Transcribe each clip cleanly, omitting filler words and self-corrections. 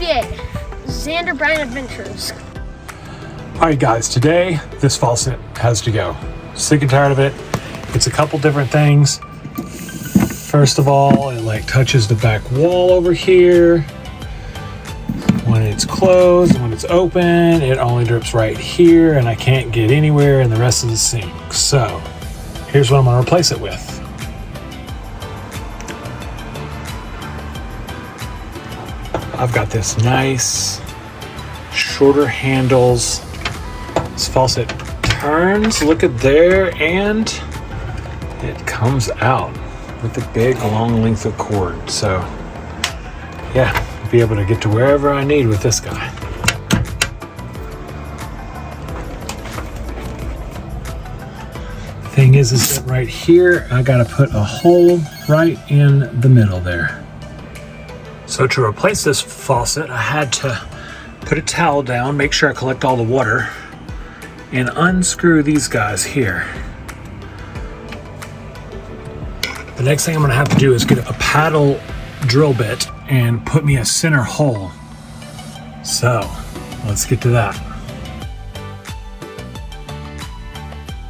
XBA, Xander Bryan Adventures. Alright guys, today this faucet has to go. Sick and tired of it. It's a couple different things. First of all, it touches the back wall over here. When it's closed and when it's open, it only drips right here and I can't get anywhere in the rest of the sink. So here's what I'm gonna replace it with. I've got this nice shorter handles. This faucet turns, look at there, and it comes out with a big long length of cord. So yeah, I'll be able to get to wherever I need with this guy. Thing is that right here, I gotta put a hole right in the middle there. So to replace this faucet, I had to put a towel down, make sure I collect all the water, and unscrew these guys here. The next thing I'm gonna have to do is get a paddle drill bit and put me a center hole. So let's get to that.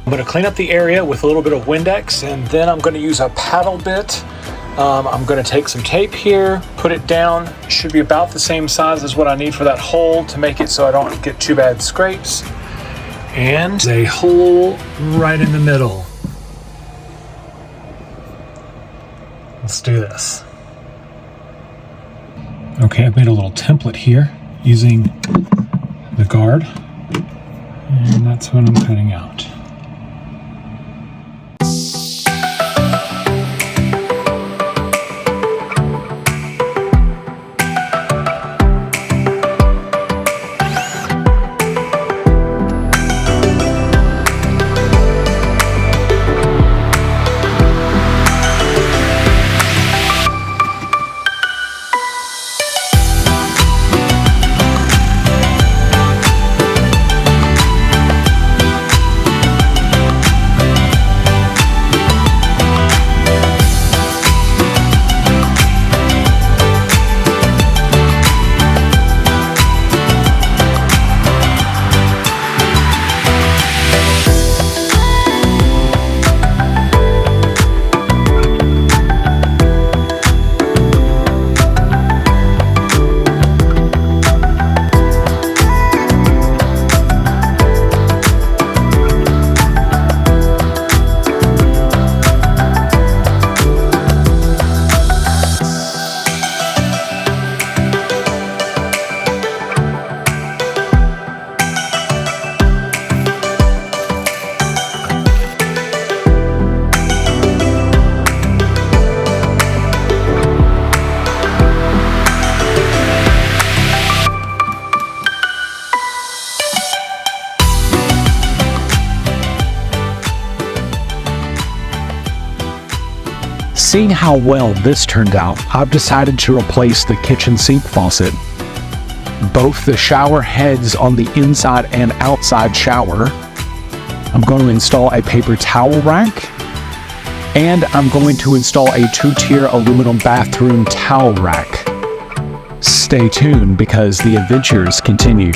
I'm gonna clean up the area with a little bit of Windex, and then I'm gonna use a paddle bit. I'm gonna take some tape here, put it down. It should be about the same size as what I need for that hole to make it so I don't get too bad scrapes. And a hole right in the middle. Let's do this. Okay, I've made a little template here using the guard, and that's what I'm cutting out. Seeing how well this turned out, I've decided to replace the kitchen sink faucet. Both the shower heads on the inside and outside shower. I'm going to install a paper towel rack, and I'm going to install a 2-tier aluminum bathroom towel rack. Stay tuned because the adventures continue.